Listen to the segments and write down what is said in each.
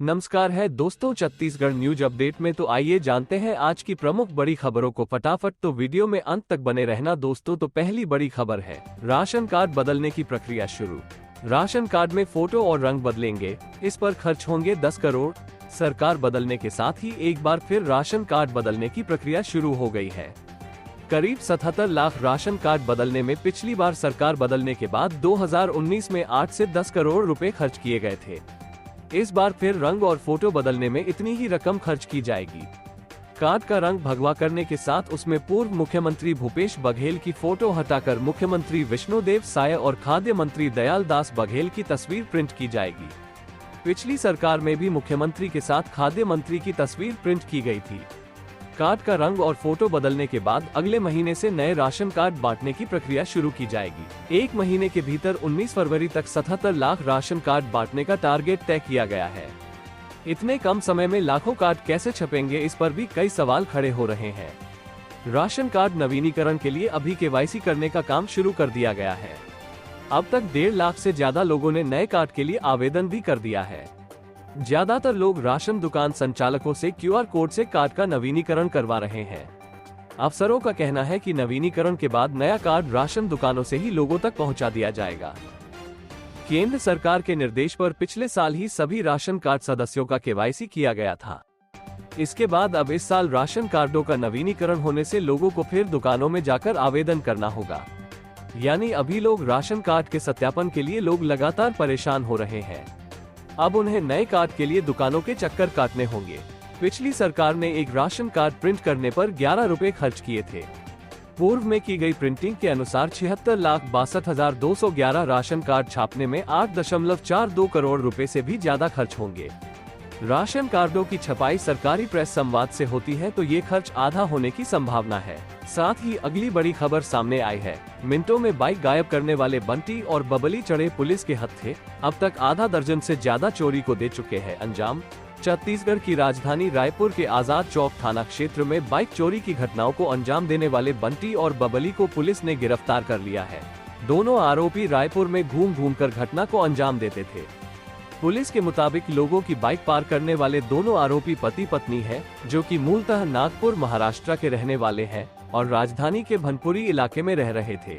नमस्कार है दोस्तों, छत्तीसगढ़ न्यूज अपडेट में तो आइए जानते हैं आज की प्रमुख बड़ी खबरों को फटाफट। तो वीडियो में अंत तक बने रहना दोस्तों। तो पहली बड़ी खबर है, राशन कार्ड बदलने की प्रक्रिया शुरू। राशन कार्ड में फोटो और रंग बदलेंगे, इस पर खर्च होंगे 10 करोड़। सरकार बदलने के साथ ही एक बार फिर राशन कार्ड बदलने की प्रक्रिया शुरू हो गई है। करीब 77 लाख राशन कार्ड बदलने में पिछली बार सरकार बदलने के बाद 2019 में 8 से 10 करोड़ रुपए खर्च किए गए थे। इस बार फिर रंग और फोटो बदलने में इतनी ही रकम खर्च की जाएगी। कार्ड का रंग भगवा करने के साथ उसमें पूर्व मुख्यमंत्री भूपेश बघेल की फोटो हटाकर मुख्यमंत्री विष्णुदेव साय और खाद्य मंत्री दयाल दास बघेल की तस्वीर प्रिंट की जाएगी। पिछली सरकार में भी मुख्यमंत्री के साथ खाद्य मंत्री की तस्वीर प्रिंट की गई थी। कार्ड का रंग और फोटो बदलने के बाद अगले महीने से नए राशन कार्ड बांटने की प्रक्रिया शुरू की जाएगी। एक महीने के भीतर 19 फरवरी तक 77 लाख राशन कार्ड बांटने का टारगेट तय किया गया है। इतने कम समय में लाखों कार्ड कैसे छपेंगे, इस पर भी कई सवाल खड़े हो रहे हैं। राशन कार्ड नवीनीकरण के लिए अभी KYC करने का काम शुरू कर दिया गया है। अब तक 1.5 लाख से ज्यादा लोगों ने नए कार्ड के लिए आवेदन भी कर दिया है। ज्यादातर लोग राशन दुकान संचालकों से QR कोड से कार्ड का नवीनीकरण करवा रहे हैं। अफसरों का कहना है कि नवीनीकरण के बाद नया कार्ड राशन दुकानों से ही लोगों तक पहुंचा दिया जाएगा। केंद्र सरकार के निर्देश पर पिछले साल ही सभी राशन कार्ड सदस्यों का KYC किया गया था। इसके बाद अब इस साल राशन कार्डों का नवीनीकरण होने से लोगों को फिर दुकानों में जाकर आवेदन करना होगा। यानी अभी लोग राशन कार्ड के सत्यापन के लिए लोग लगातार परेशान हो रहे हैं। अब उन्हें नए कार्ड के लिए दुकानों के चक्कर काटने होंगे। पिछली सरकार ने एक राशन कार्ड प्रिंट करने पर 11 रुपए खर्च किए थे। पूर्व में की गई प्रिंटिंग के अनुसार 76,62,211 राशन कार्ड छापने में 8.42 करोड़ रुपए से भी ज्यादा खर्च होंगे। राशन कार्डों की छपाई सरकारी प्रेस संवाद से होती है, तो ये खर्च आधा होने की संभावना है। साथ ही अगली बड़ी खबर सामने आई है, मिनटों में बाइक गायब करने वाले बंटी और बबली चढ़े पुलिस के हत्थे। अब तक आधा दर्जन से ज्यादा चोरी को दे चुके हैं अंजाम। छत्तीसगढ़ की राजधानी रायपुर के आजाद चौक थाना क्षेत्र में बाइक चोरी की घटनाओं को अंजाम देने वाले बंटी और बबली को पुलिस ने गिरफ्तार कर लिया है। दोनों आरोपी रायपुर में घूम घूम कर घटना को अंजाम देते थे। पुलिस के मुताबिक लोगों की बाइक पार करने वाले दोनों आरोपी पति पत्नी हैं, जो कि मूलतः नागपुर महाराष्ट्र के रहने वाले हैं और राजधानी के भनपुरी इलाके में रह रहे थे।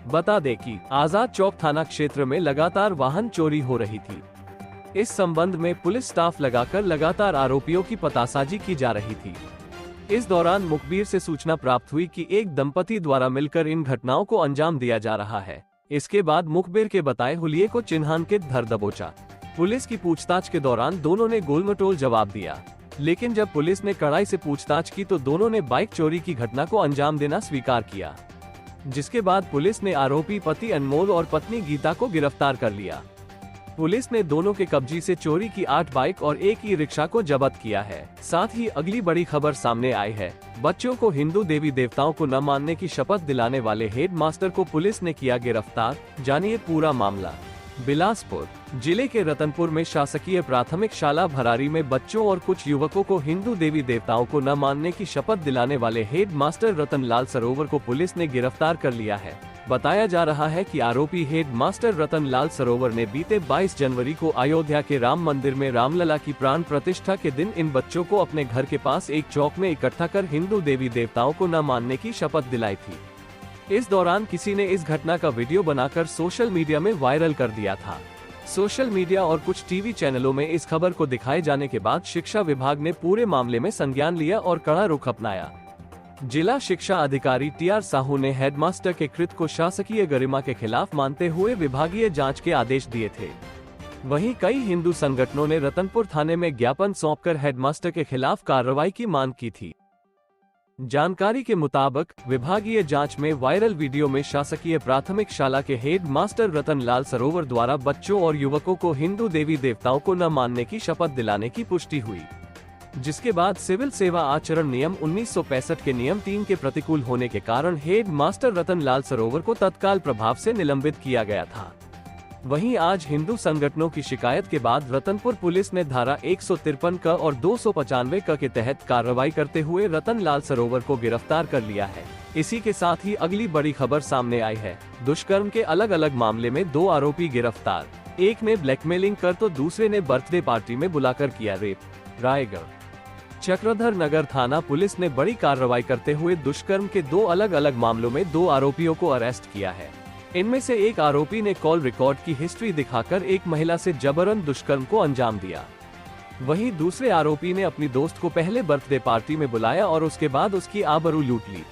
बता दें कि आजाद चौक थाना क्षेत्र में लगातार वाहन चोरी हो रही थी। इस संबंध में पुलिस स्टाफ लगाकर लगातार आरोपियों की पतासाजी की जा रही थी। इस दौरान मुखबिर से सूचना प्राप्त हुई कि एक दंपति द्वारा मिलकर इन घटनाओं को अंजाम दिया जा रहा है। इसके बाद मुखबिर के बताए हुलिये को चिन्हांकित धर दबोचा। पुलिस की पूछताछ के दौरान दोनों ने गोलमटोल जवाब दिया, लेकिन जब पुलिस ने कड़ाई से पूछताछ की तो दोनों ने बाइक चोरी की घटना को अंजाम देना स्वीकार किया। जिसके बाद पुलिस ने आरोपी पति अनमोल और पत्नी गीता को गिरफ्तार कर लिया। पुलिस ने दोनों के कब्जे से चोरी की 8 बाइक और एक ई-रिक्शा को जब्त किया है। साथ ही अगली बड़ी खबर सामने आई है, बच्चों को हिंदू देवी देवताओं को न मानने की शपथ दिलाने वाले हेड मास्टर को पुलिस ने किया गिरफ्तार। जानिए पूरा मामला। बिलासपुर जिले के रतनपुर में शासकीय प्राथमिक शाला भरारी में बच्चों और कुछ युवकों को हिंदू देवी देवताओं को न मानने की शपथ दिलाने वाले हेड मास्टर रतनलाल सरोवर को पुलिस ने गिरफ्तार कर लिया है। बताया जा रहा है कि आरोपी हेड मास्टर रतनलाल सरोवर ने बीते 22 जनवरी को अयोध्या के राम मंदिर में रामलला की प्राण प्रतिष्ठा के दिन इन बच्चों को अपने घर के पास एक चौक में इकट्ठा कर हिंदू देवी देवताओं को न मानने की शपथ दिलाई थी। इस दौरान किसी ने इस घटना का वीडियो बनाकर सोशल मीडिया में वायरल कर दिया था। सोशल मीडिया और कुछ टीवी चैनलों में इस खबर को दिखाए जाने के बाद शिक्षा विभाग ने पूरे मामले में संज्ञान लिया और कड़ा रुख अपनाया। जिला शिक्षा अधिकारी TR साहू ने हेडमास्टर के कृत्य को शासकीय गरिमा के खिलाफ मानते हुए विभागीय जांच के आदेश दिए थे। वहीं कई हिंदू संगठनों ने रतनपुर थाने में ज्ञापन सौंपकर हेडमास्टर के खिलाफ कार्रवाई की मांग की थी। जानकारी के मुताबिक विभागीय जांच में वायरल वीडियो में शासकीय प्राथमिक शाला के हेड मास्टर रतनलाल सरोवर द्वारा बच्चों और युवकों को हिंदू देवी देवताओं को न मानने की शपथ दिलाने की पुष्टि हुई, जिसके बाद सिविल सेवा आचरण नियम 1965 के नियम 3 के प्रतिकूल होने के कारण हेड मास्टर रतनलाल सरोवर को तत्काल प्रभाव से निलंबित किया गया था। वहीं आज हिंदू संगठनों की शिकायत के बाद रतनपुर पुलिस ने धारा 153 क और 295 क के तहत कार्रवाई करते हुए रतन लाल सरोवर को गिरफ्तार कर लिया है। इसी के साथ ही अगली बड़ी खबर सामने आई है। दुष्कर्म के अलग अलग मामले में 2 आरोपी गिरफ्तार। एक ने ब्लैकमेलिंग कर तो दूसरे ने बर्थडे पार्टी में बुलाकर किया रेप। रायगढ़ चक्रधर नगर थाना पुलिस ने बड़ी कार्रवाई करते हुए दुष्कर्म के 2 अलग अलग मामलों में 2 आरोपियों को अरेस्ट किया है। इनमें से एक आरोपी ने कॉल रिकॉर्ड की हिस्ट्री दिखाकर एक महिला से जबरन दुष्कर्म को अंजाम दिया। वहीं दूसरे आरोपी ने अपनी दोस्त को पहले बर्थडे पार्टी में बुलाया और उसके बाद उसकी आबरू लूट ली।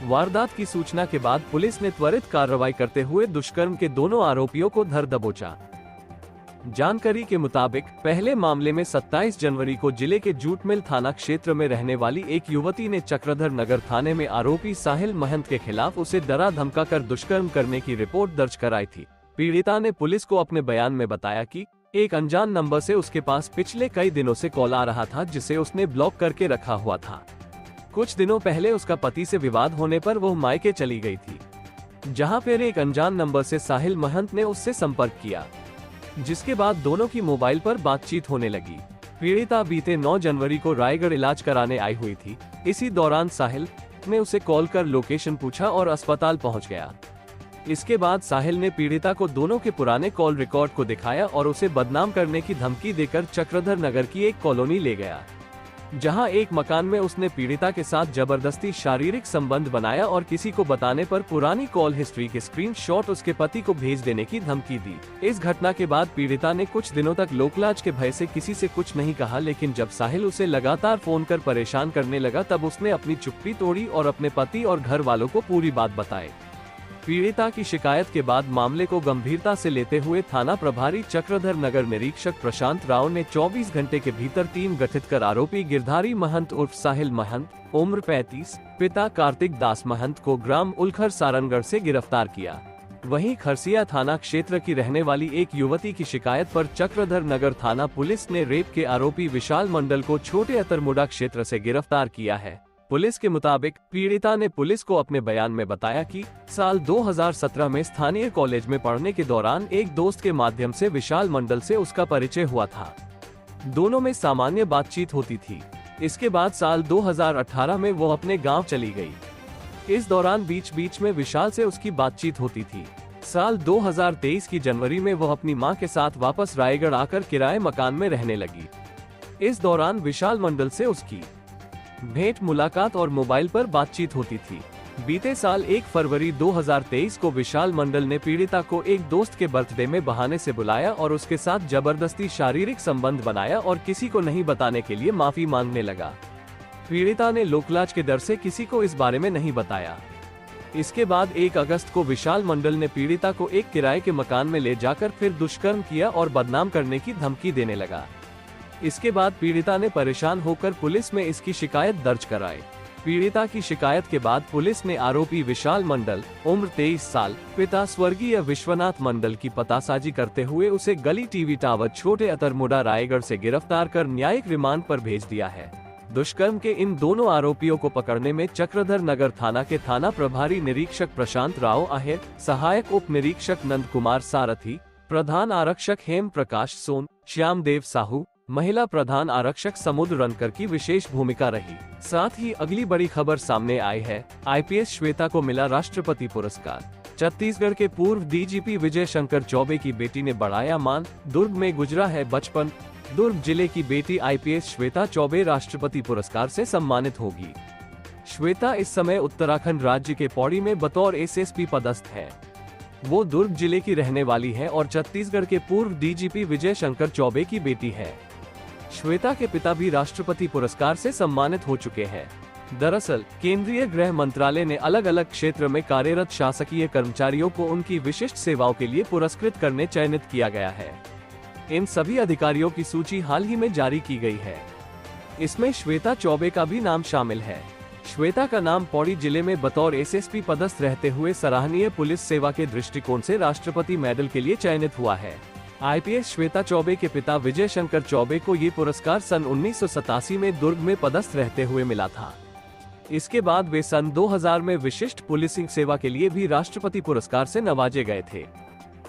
वारदात की सूचना के बाद पुलिस ने त्वरित कार्रवाई करते हुए दुष्कर्म के दोनों आरोपियों को धर दबोचा। जानकारी के मुताबिक पहले मामले में 27 जनवरी को जिले के जूट मिल थाना क्षेत्र में रहने वाली एक युवती ने चक्रधर नगर थाने में आरोपी साहिल महंत के खिलाफ उसे डरा धमकाकर दुष्कर्म करने की रिपोर्ट दर्ज कराई थी। पीड़िता ने पुलिस को अपने बयान में बताया कि एक अनजान नंबर से उसके पास पिछले कई दिनों से कॉल आ रहा था, जिसे उसने ब्लॉक करके रखा हुआ था। कुछ दिनों पहले उसका पति से विवाद होने पर वो मायके चली गई थी, जहां फिर एक अनजान नंबर से साहिल महंत ने उससे संपर्क किया, जिसके बाद दोनों की मोबाइल पर बातचीत होने लगी। पीड़िता बीते 9 जनवरी को रायगढ़ इलाज कराने आई हुई थी। इसी दौरान साहिल ने उसे कॉल कर लोकेशन पूछा और अस्पताल पहुंच गया। इसके बाद साहिल ने पीड़िता को दोनों के पुराने कॉल रिकॉर्ड को दिखाया और उसे बदनाम करने की धमकी देकर चक्रधर नगर की एक कॉलोनी ले गया, जहां एक मकान में उसने पीड़िता के साथ जबरदस्ती शारीरिक संबंध बनाया और किसी को बताने पर पुरानी कॉल हिस्ट्री के स्क्रीनशॉट उसके पति को भेज देने की धमकी दी। इस घटना के बाद पीड़िता ने कुछ दिनों तक लोकलाज के भय से किसी से कुछ नहीं कहा, लेकिन जब साहिल उसे लगातार फोन कर परेशान करने लगा तब उसने अपनी चुप्पी तोड़ी और अपने पति और घर वालों को पूरी बात बताई। पीड़िता की शिकायत के बाद मामले को गंभीरता से लेते हुए थाना प्रभारी चक्रधर नगर निरीक्षक प्रशांत राव ने 24 घंटे के भीतर टीम गठित कर आरोपी गिरधारी महंत उर्फ साहिल महंत, उम्र 35, पिता कार्तिक दास महंत को ग्राम उलखर सारनगढ़ से गिरफ्तार किया। वहीं खरसिया थाना क्षेत्र की रहने वाली एक युवती की शिकायत पर चक्रधर नगर थाना पुलिस ने रेप के आरोपी विशाल मंडल को छोटे अतरमुडा क्षेत्र से गिरफ्तार किया है। पुलिस के मुताबिक पीड़िता ने पुलिस को अपने बयान में बताया कि साल 2017 में स्थानीय कॉलेज में पढ़ने के दौरान एक दोस्त के माध्यम से विशाल मंडल से उसका परिचय हुआ था। दोनों में सामान्य बातचीत होती थी। इसके बाद साल 2018 में वो अपने गांव चली गई। इस दौरान बीच बीच में विशाल से उसकी बातचीत होती थी। साल 2023 की जनवरी में वो अपनी मां के साथ वापस रायगढ़ आकर किराए मकान में रहने लगी। इस दौरान विशाल मंडल से उसकी भेंट मुलाकात और मोबाइल पर बातचीत होती थी। बीते साल 1 फरवरी 2023 को विशाल मंडल ने पीड़िता को एक दोस्त के बर्थडे में बहाने से बुलाया और उसके साथ जबरदस्ती शारीरिक संबंध बनाया और किसी को नहीं बताने के लिए माफी मांगने लगा। पीड़िता ने लोकलाज के डर से किसी को इस बारे में नहीं बताया। इसके बाद 1 अगस्त को विशाल मंडल ने पीड़िता को एक किराए के मकान में ले जाकर फिर दुष्कर्म किया और बदनाम करने की धमकी देने लगा। इसके बाद पीड़िता ने परेशान होकर पुलिस में इसकी शिकायत दर्ज कराई। पीड़िता की शिकायत के बाद पुलिस ने आरोपी विशाल मंडल, उम्र 23 साल, पिता स्वर्गीय विश्वनाथ मंडल की पतासाजी करते हुए उसे गली टीवी टावर छोटे अतरमुडा रायगढ़ से गिरफ्तार कर न्यायिक रिमांड पर भेज दिया है। दुष्कर्म के इन दोनों आरोपियों को पकड़ने में चक्रधर नगर थाना के थाना प्रभारी निरीक्षक प्रशांत राव आहेर, सहायक उप निरीक्षक नंद कुमार सारथी, प्रधान आरक्षक हेम प्रकाश सोन, श्याम देव साहू, महिला प्रधान आरक्षक समुद्र रनकर की विशेष भूमिका रही। साथ ही अगली बड़ी खबर सामने आई है। आईपीएस श्वेता को मिला राष्ट्रपति पुरस्कार। छत्तीसगढ़ के पूर्व डीजीपी विजय शंकर चौबे की बेटी ने बढ़ाया मान, दुर्ग में गुजरा है बचपन। दुर्ग जिले की बेटी आईपीएस श्वेता चौबे राष्ट्रपति पुरस्कार से सम्मानित होगी। श्वेता इस समय उत्तराखंड राज्य के पौड़ी में बतौर एसएसपी पदस्थ है। वो दुर्ग जिले की रहने वाली है और छत्तीसगढ़ के पूर्व डीजीपी विजय शंकर चौबे की बेटी है। श्वेता के पिता भी राष्ट्रपति पुरस्कार से सम्मानित हो चुके हैं। दरअसल केंद्रीय गृह मंत्रालय ने अलग अलग क्षेत्र में कार्यरत शासकीय कर्मचारियों को उनकी विशिष्ट सेवाओं के लिए पुरस्कृत करने चयनित किया गया है। इन सभी अधिकारियों की सूची हाल ही में जारी की गई है। इसमें श्वेता चौबे का भी नाम शामिल है। श्वेता का नाम पौड़ी जिले में बतौर एसएसपी पदस्थ रहते हुए सराहनीय पुलिस सेवा के दृष्टिकोण से राष्ट्रपति मेडल के लिए चयनित हुआ है। आईपीएस श्वेता चौबे के पिता विजय शंकर चौबे को ये पुरस्कार सन 1987 में दुर्ग में पदस्थ रहते हुए मिला था। इसके बाद वे सन 2000 में विशिष्ट पुलिसिंग सेवा के लिए भी राष्ट्रपति पुरस्कार से नवाजे गए थे।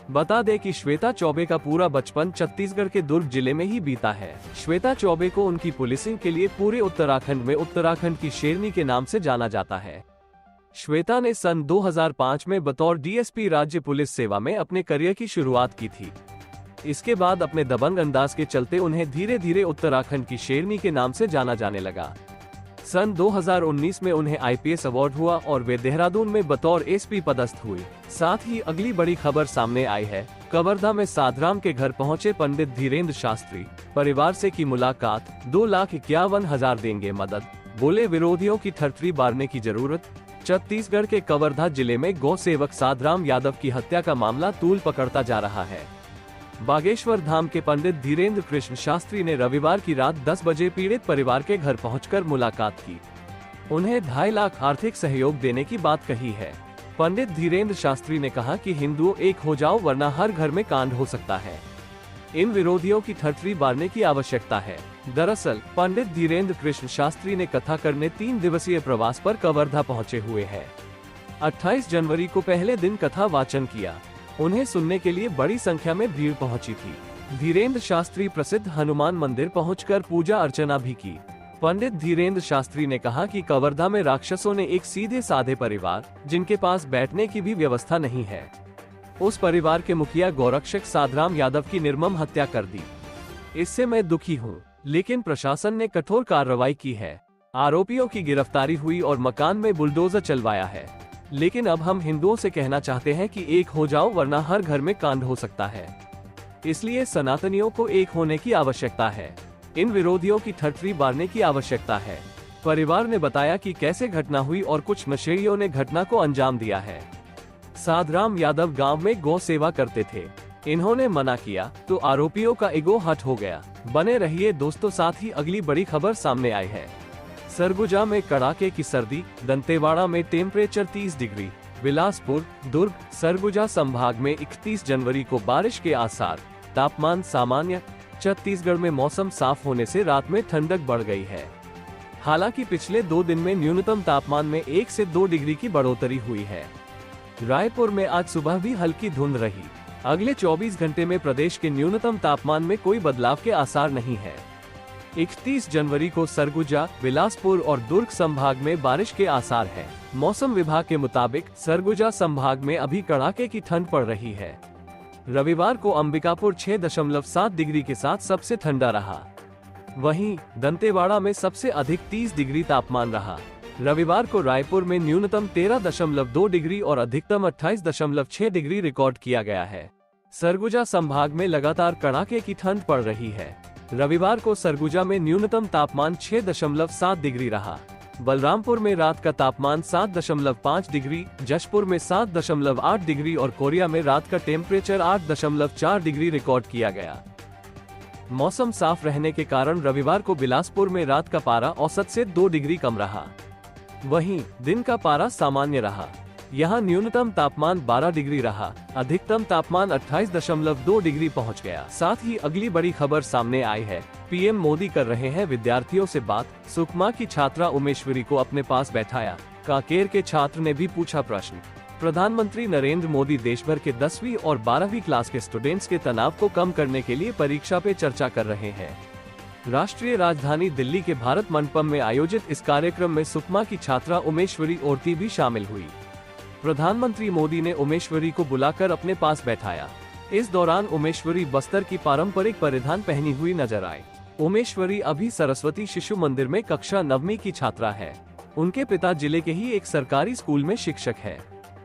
बता दें कि श्वेता चौबे का पूरा बचपन छत्तीसगढ़ के दुर्ग जिले में ही बीता है। श्वेता चौबे को उनकी पुलिसिंग के लिए पूरे उत्तराखंड में उत्तराखंड की शेरनी के नाम से जाना जाता है। श्वेता ने सन 2005 में बतौर डीएसपी राज्य पुलिस सेवा में अपने करियर की शुरुआत की थी। इसके बाद अपने दबंग अंदाज के चलते उन्हें धीरे धीरे उत्तराखंड की शेरनी के नाम से जाना जाने लगा। सन 2019 में उन्हें आईपीएस अवार्ड हुआ और वे देहरादून में बतौर एसपी पदस्थ हुई। साथ ही अगली बड़ी खबर सामने आई है। कवर्धा में साधराम के घर पहुंचे पंडित धीरेन्द्र शास्त्री, परिवार से की मुलाकात, 2,51,000 देंगे मदद, बोले विरोधियों की थरथरी बारने की जरूरत। छत्तीसगढ़ के कवर्धा जिले में गौ सेवक साधराम यादव की हत्या का मामला तूल पकड़ता जा रहा है। बागेश्वर धाम के पंडित धीरेन्द्र कृष्ण शास्त्री ने रविवार की रात 10 बजे पीड़ित परिवार के घर पहुंचकर मुलाकात की। उन्हें 2.5 लाख आर्थिक सहयोग देने की बात कही है। पंडित धीरेन्द्र शास्त्री ने कहा कि हिंदुओं एक हो जाओ वरना हर घर में कांड हो सकता है। इन विरोधियों की थरथरी बारने की आवश्यकता है। दरअसल पंडित धीरेन्द्र कृष्ण शास्त्री ने कथा करने 3 दिवसीय प्रवास पर कवर्धा पहुंचे हुए हैं। 28 जनवरी को पहले दिन कथा वाचन किया। उन्हें सुनने के लिए बड़ी संख्या में भीड़ पहुंची थी। धीरेन्द्र शास्त्री प्रसिद्ध हनुमान मंदिर पहुंचकर पूजा अर्चना भी की। पंडित धीरेन्द्र शास्त्री ने कहा कि कवर्धा में राक्षसों ने एक सीधे साधे परिवार, जिनके पास बैठने की भी व्यवस्था नहीं है, उस परिवार के मुखिया गौरक्षक साधराम यादव की निर्मम हत्या कर दी। इससे मैं दुखी हूँ, लेकिन प्रशासन ने कठोर कार्रवाई की है। आरोपियों की गिरफ्तारी हुई और मकान में बुलडोजर चलवाया है। लेकिन अब हम हिंदुओं से कहना चाहते हैं कि एक हो जाओ वरना हर घर में कांड हो सकता है। इसलिए सनातनियों को एक होने की आवश्यकता है। इन विरोधियों की थरथरी बारने की आवश्यकता है। परिवार ने बताया कि कैसे घटना हुई और कुछ नशेड़ियों ने घटना को अंजाम दिया है। साधराम यादव गांव में गौ सेवा करते थे। इन्होंने मना किया तो आरोपियों का ईगो हर्ट हो गया। बने रहिए दोस्तों, साथ ही अगली बड़ी खबर सामने आई है। सरगुजा में कड़ाके की सर्दी, दंतेवाड़ा में टेम्परेचर 30 डिग्री, बिलासपुर, दुर्ग, सरगुजा संभाग में 31 जनवरी को बारिश के आसार, तापमान सामान्य। छत्तीसगढ़ में मौसम साफ होने से रात में ठंडक बढ़ गई है। हालांकि पिछले 2 दिन में न्यूनतम तापमान में 1 से 2 डिग्री की बढ़ोतरी हुई है। रायपुर में आज सुबह भी हल्की धुंध रही। अगले 24 घंटे में प्रदेश के न्यूनतम तापमान में कोई बदलाव के आसार नहीं है। 31 जनवरी को सरगुजा, बिलासपुर और दुर्ग संभाग में बारिश के आसार है। मौसम विभाग के मुताबिक सरगुजा संभाग में अभी कड़ाके की ठंड पड़ रही है। रविवार को अंबिकापुर 6.7 डिग्री के साथ सबसे ठंडा रहा। वहीं दंतेवाड़ा में सबसे अधिक 30 डिग्री तापमान रहा। रविवार को रायपुर में न्यूनतम 13.2 डिग्री और अधिकतम 28.6 डिग्री रिकॉर्ड किया गया है। सरगुजा संभाग में लगातार कड़ाके की ठंड पड़ रही है। रविवार को सरगुजा में न्यूनतम तापमान 6.7 डिग्री रहा। बलरामपुर में रात का तापमान 7.5 डिग्री, जशपुर में 7.8 डिग्री और कोरिया में रात का टेम्परेचर 8.4 डिग्री रिकॉर्ड किया गया। मौसम साफ रहने के कारण रविवार को बिलासपुर में रात का पारा औसत से 2 डिग्री कम रहा। वहीं दिन का पारा सामान्य रहा। यहाँ न्यूनतम तापमान 12 डिग्री रहा, अधिकतम तापमान 28.2 डिग्री पहुँच गया। साथ ही अगली बड़ी खबर सामने आई है। पीएम मोदी कर रहे हैं विद्यार्थियों से बात। सुकमा की छात्रा उमेश्वरी को अपने पास बैठाया। कांकेर के छात्र ने भी पूछा प्रश्न। प्रधानमंत्री नरेंद्र मोदी देश भर के 10वीं और 12वीं क्लास के स्टूडेंट्स के तनाव को कम करने के लिए परीक्षा पे चर्चा कर रहे हैं। राष्ट्रीय राजधानी दिल्ली के भारत मंडपम में आयोजित इस कार्यक्रम में सुकमा की छात्रा उमेश्वरी ओरती भी शामिल हुई। प्रधानमंत्री मोदी ने उमेश्वरी को बुलाकर अपने पास बैठाया। इस दौरान उमेश्वरी बस्तर की पारंपरिक परिधान पहनी हुई नजर आई। उमेश्वरी अभी सरस्वती शिशु मंदिर में कक्षा 9वीं की छात्रा है। उनके पिता जिले के ही एक सरकारी स्कूल में शिक्षक है।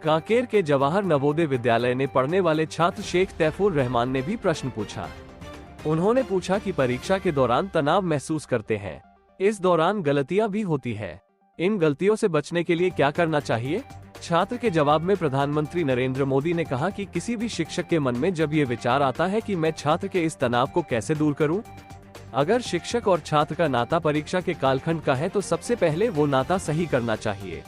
कांकेर के जवाहर नवोदय विद्यालय ने पढ़ने वाले छात्र शेख तैफुर रहमान ने भी प्रश्न पूछा। उन्होंने पूछा कि परीक्षा के दौरान तनाव महसूस करते हैं। इस दौरान गलतियां भी होती है। इन गलतियों से बचने के लिए क्या करना चाहिए? छात्र के जवाब में प्रधानमंत्री नरेंद्र मोदी ने कहा कि किसी भी शिक्षक के मन में जब ये विचार आता है कि मैं छात्र के इस तनाव को कैसे दूर करूं? अगर शिक्षक और छात्र का नाता परीक्षा के कालखंड का है तो सबसे पहले वो नाता सही करना चाहिए।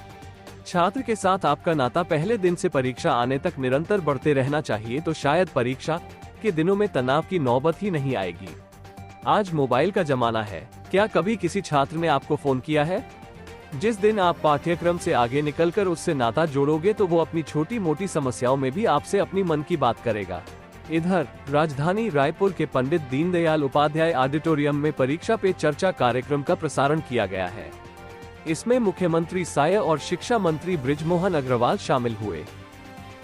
छात्र के साथ आपका नाता पहले दिन से परीक्षा आने तक निरंतर बढ़ते रहना चाहिए, तो शायद परीक्षा के दिनों में तनाव की नौबत ही नहीं आएगी। आज मोबाइल का जमाना है। क्या कभी किसी छात्र ने आपको फोन किया है? जिस दिन आप पाठ्यक्रम से आगे निकलकर उससे नाता जोड़ोगे तो वो अपनी छोटी मोटी समस्याओं में भी आपसे अपनी मन की बात करेगा। इधर राजधानी रायपुर के पंडित दीनदयाल उपाध्याय ऑडिटोरियम में परीक्षा पे चर्चा कार्यक्रम का प्रसारण किया गया है। इसमें मुख्यमंत्री साय और शिक्षा मंत्री बृजमोहन अग्रवाल शामिल हुए।